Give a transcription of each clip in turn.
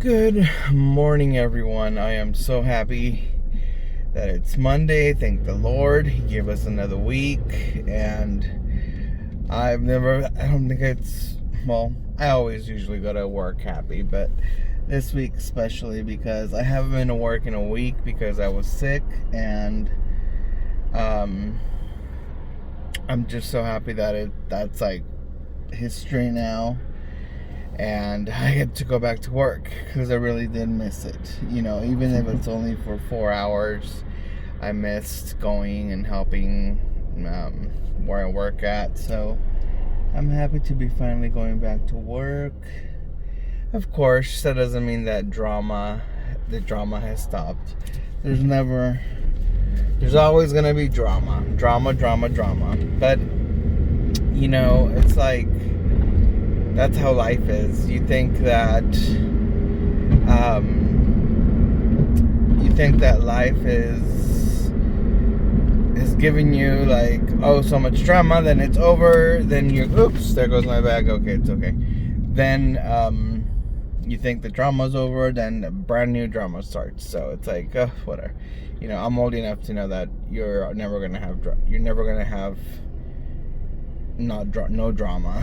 Good morning, everyone. I am so happy that it's Monday. Thank the Lord. He gave us another week. And I don't think I always usually go to work happy, but this week especially because I haven't been to work in a week because I was sick. And I'm just so happy that that's like history now. And I get to go back to work because I really did miss it. Even if it's only for 4 hours, I missed going and helping where I work at. So I'm happy to be finally going back to work. Of course, that doesn't mean that the drama has stopped. There's always going to be drama. But, it's like, that's how life is. You think that life is giving you like, oh, so much drama, then it's over, then oops, there goes my bag, okay, it's okay. Then you think the drama's over, then a brand new drama starts. So it's like, whatever. I'm old enough to know that you're never gonna have no drama.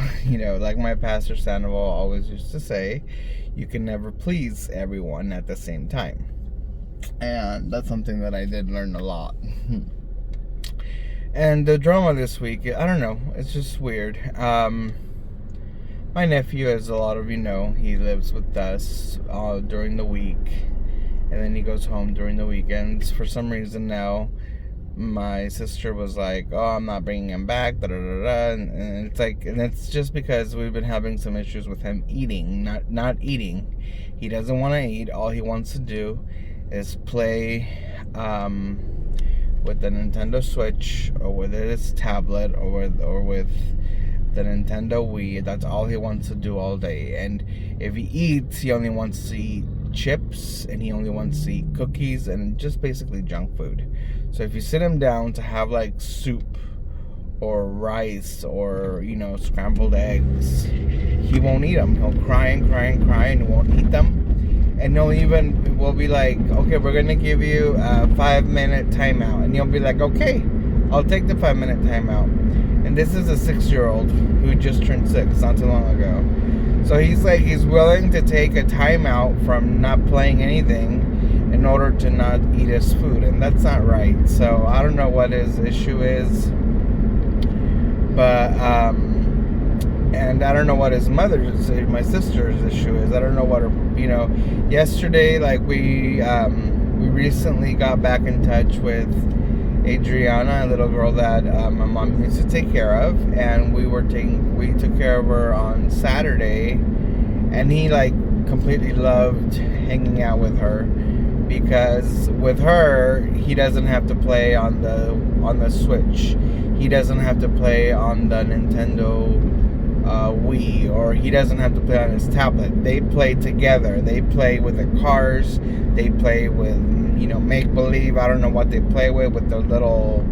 Like my pastor Sandoval always used to say, you can never please everyone at the same time. And that's something that I did learn a lot. And the drama this week, I don't know, it's just weird. My nephew, as a lot of you know, he lives with us during the week, and then he goes home during the weekends. For some reason now, my sister was like, oh, I'm not bringing him back, and it's like, and it's just because we've been having some issues with him eating, not eating. He doesn't want to eat. All he wants to do is play with the Nintendo Switch, or with his tablet, or with the Nintendo Wii. That's all he wants to do all day. And if he eats, he only wants to eat chips, and he only wants to eat cookies, and just basically junk food. So if you sit him down to have like soup or rice or scrambled eggs, he won't eat them. He'll cry and won't eat them. And we'll be like, okay, we're gonna give you a 5-minute timeout, and he'll be like, okay, I'll take the 5-minute timeout. And this is a 6-year-old who just turned 6 not too long ago. So he's willing to take a timeout from not playing anything in order to not eat his food, and that's not right. So I don't know what his issue is, but and I don't know what my sister's issue is. I don't know what yesterday, like we recently got back in touch with Adriana, a little girl that my mom used to take care of, and we took care of her on Saturday, and he like completely loved hanging out with her, because with her he doesn't have to play on the Switch, he doesn't have to play on the Nintendo Wii, or he doesn't have to play on his tablet. They play together. They play with the cars. They play with make believe. I don't know what they play with their little.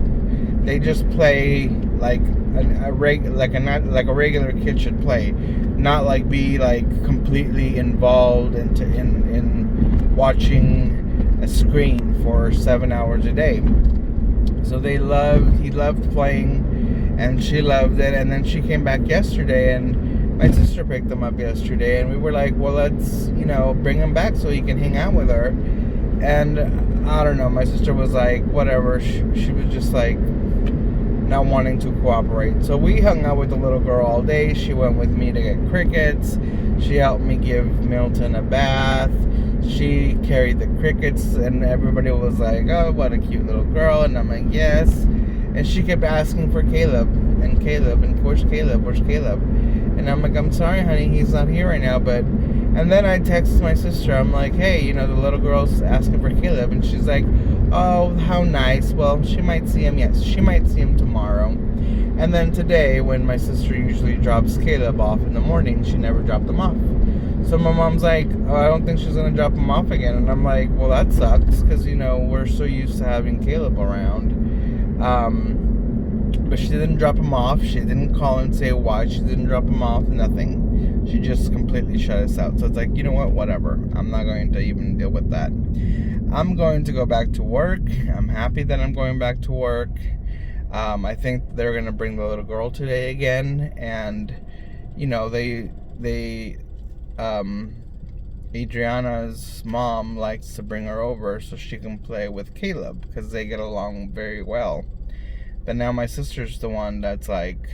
They just play like a regular kid should play, not like be like completely involved in watching a screen for 7 hours a day. So he loved playing, and she loved it. And then she came back yesterday, and my sister picked them up yesterday, and we were like, well, let's bring him back so he can hang out with her. And I don't know, my sister was like, whatever. She was just like not wanting to cooperate. So we hung out with the little girl all day. She went with me to get crickets. She helped me give Milton a bath. She carried the crickets, and everybody was like, oh, what a cute little girl. And I'm like, yes. And she kept asking for Caleb, and where's Caleb? And I'm like, I'm sorry, honey, he's not here right now. And then I text my sister. I'm like, hey, the little girl's asking for Caleb. And she's like, oh, how nice. Well, she might see him. Yes, she might see him tomorrow. And then today, when my sister usually drops Caleb off in the morning, she never dropped him off. So my mom's like, oh, I don't think she's going to drop him off again. And I'm like, well, that sucks, because, we're so used to having Caleb around. But she didn't drop him off. She didn't call and say why she didn't drop him off. Nothing. She just completely shut us out. So it's like, you know what? Whatever. I'm not going to even deal with that. I'm going to go back to work. I'm happy that I'm going back to work. I think they're going to bring the little girl today again. And, you know, Adriana's mom likes to bring her over so she can play with Caleb because they get along very well. But now my sister's the one that's like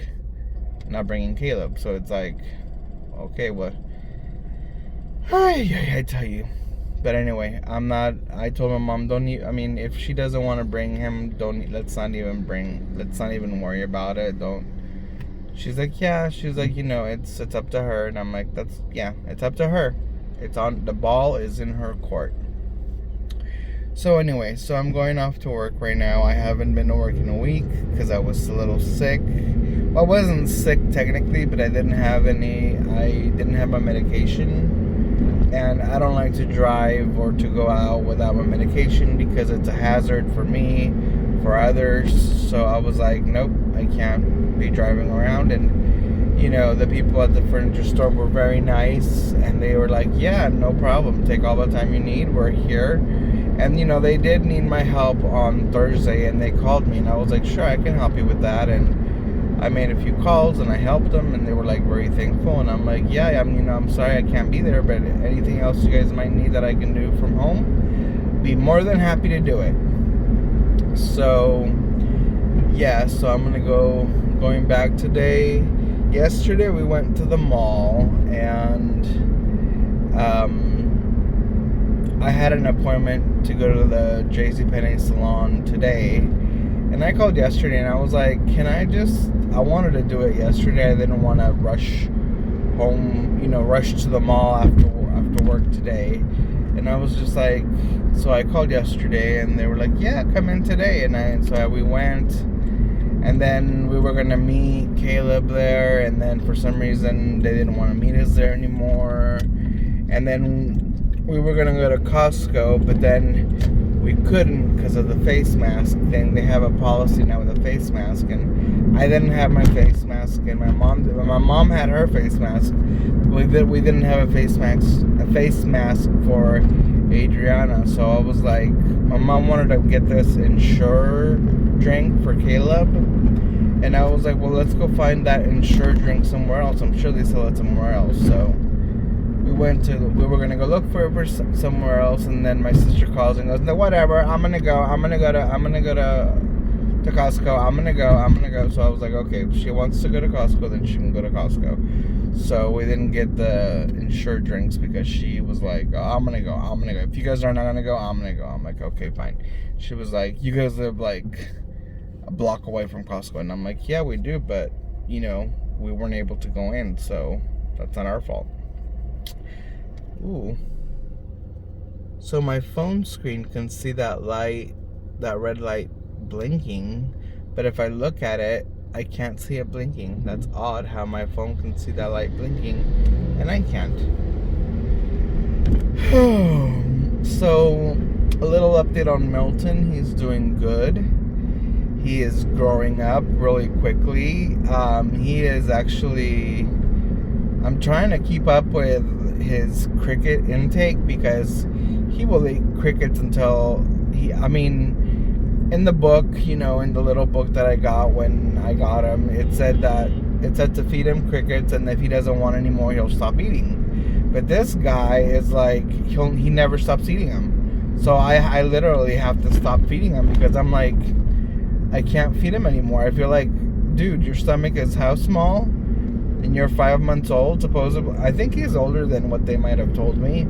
not bringing Caleb. So it's like, okay, what? I tell you. But anyway, I told my mom, if she doesn't want to bring him, let's not even worry about it. She's like, it's up to her. And I'm like, it's up to her. The ball is in her court. So anyway, I'm going off to work right now. I haven't been to work in a week because I was a little sick. Well, I wasn't sick technically, but I didn't have my medication. And I don't like to drive or to go out without my medication because it's a hazard for me, for others. So I was like, nope, I can't be driving around. And, the people at the furniture store were very nice. And they were like, yeah, no problem. Take all the time you need. We're here. And, they did need my help on Thursday. And they called me. And I was like, sure, I can help you with that. And I made a few calls and I helped them, and they were like very thankful. And I'm like, yeah, I'm sorry I can't be there, but anything else you guys might need that I can do from home, be more than happy to do it. So yeah, so I'm going back today. Yesterday we went to the mall, and I had an appointment to go to the JCPenney salon today. And I called yesterday and I was like, I wanted to do it yesterday. I didn't want to rush home, rush to the mall after work today. And I was just like, so I called yesterday and they were like, yeah, come in today. And so we went, and then we were going to meet Caleb there. And then for some reason they didn't want to meet us there anymore. And then we were going to go to Costco, but then we couldn't because of the face mask thing. They have a policy now with a face mask, and I didn't have my face mask, and my mom had her face mask. We didn't have a face mask for Adriana. So I was like, my mom wanted to get this Ensure drink for Caleb, and I was like, well, let's go find that Ensure drink somewhere else. I'm sure they sell it somewhere else. So we were gonna go look for it somewhere else, and then my sister calls and goes, no, whatever, I'm gonna go to Costco, I'm gonna go. So I was like, okay, if she wants to go to Costco, then she can go to Costco. So we didn't get the Ensure drinks because she was like, oh, I'm gonna go. If you guys are not gonna go, I'm gonna go. I'm like, okay, fine. She was like, you guys live like a block away from Costco, and I'm like, yeah, we do, but we weren't able to go in, so that's not our fault. Ooh. So my phone screen can see that red light blinking, but if I look at it, I can't see it blinking. That's odd how my phone can see that light blinking and I can't. So, a little update on Milton. He's doing good. He is growing up really quickly. He is actually... I'm trying to keep up with his cricket intake because he will eat crickets until in the book, in the little book that I got when I got him, it said to feed him crickets, and if he doesn't want any more, he'll stop eating. But this guy is like, he never stops eating them. So I literally have to stop feeding him because I'm like, I can't feed him anymore. I feel like, dude, your stomach is how small? And you're 5 months old, supposedly. I think he's older than what they might have told me.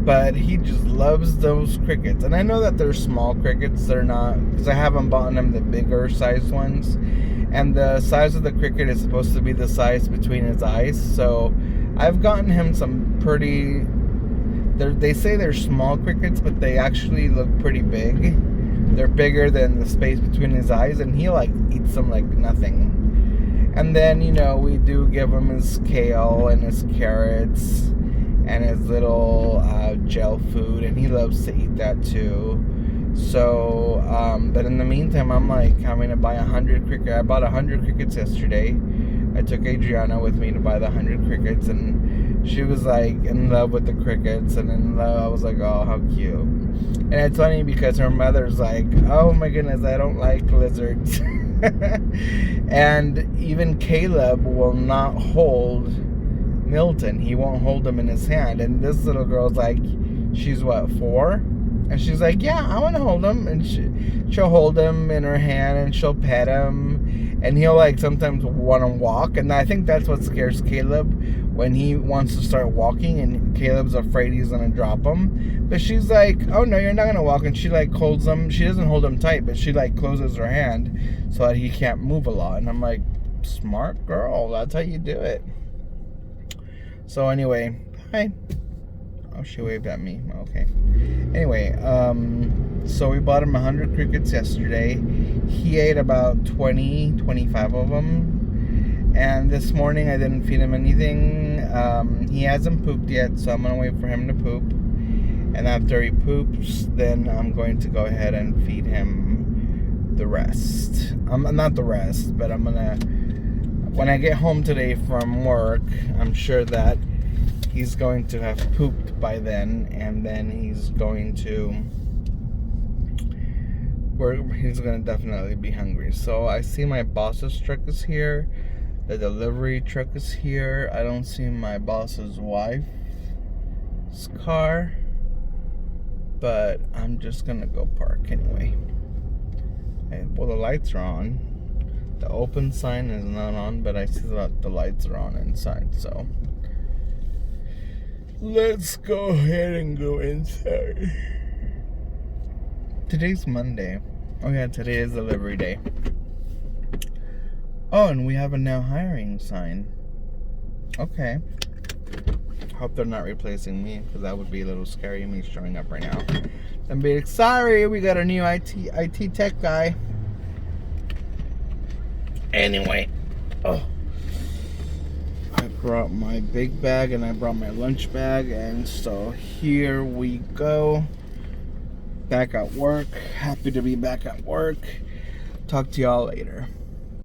But he just loves those crickets. And I know that they're small crickets. They're not, because I haven't bought him the bigger size ones. And the size of the cricket is supposed to be the size between his eyes. So I've gotten him some pretty... They say they're small crickets, but they actually look pretty big. They're bigger than the space between his eyes. And he eats them like nothing. And then, we do give him his kale and his carrots and his little gel food, and he loves to eat that too. So, but in the meantime, I'm like having to buy 100 crickets. I bought 100 crickets yesterday. I took Adriana with me to buy the 100 crickets, and she was like in love with the crickets, and in love. I was like, oh, how cute. And it's funny because her mother's like, oh my goodness, I don't like lizards. And even Caleb will not hold Milton. He won't hold him in his hand. And this little girl's like, she's what, 4? And she's like, yeah, I want to hold him. And she'll hold him in her hand, and she'll pet him. And he'll like sometimes want to walk. And I think that's what scares Caleb, when he wants to start walking and Caleb's afraid he's going to drop him. But she's like, oh no, you're not going to walk. And she like holds him. She doesn't hold him tight, but she like closes her hand so that he can't move a lot. And I'm like, smart girl. That's how you do it. So anyway, hi. Oh, she waved at me. Okay. Anyway, so we bought him 100 crickets yesterday. He ate about 25 of them. And this morning I didn't feed him anything. He hasn't pooped yet, so I'm going to wait for him to poop. And after he poops, then I'm going to go ahead and feed him the rest. Not the rest, but I'm going to... When I get home today from work, I'm sure that he's going to have pooped by then, and then he's going to definitely be hungry. So I see my boss's truck is here. The delivery truck is here. I don't see my boss's wife's car, but I'm just gonna go park anyway. Well, the lights are on. The open sign is not on, but I see that the lights are on inside, so let's go ahead and go inside. Today's Monday. Oh yeah, today is delivery day. Oh, and we have a now hiring sign. Okay. Hope they're not replacing me, because that would be a little scary, me showing up right now. And be like, sorry, we got a new IT tech guy. Anyway, I brought my big bag and I brought my lunch bag, and so here we go. Back at work. Happy to be back at work. Talk to y'all later.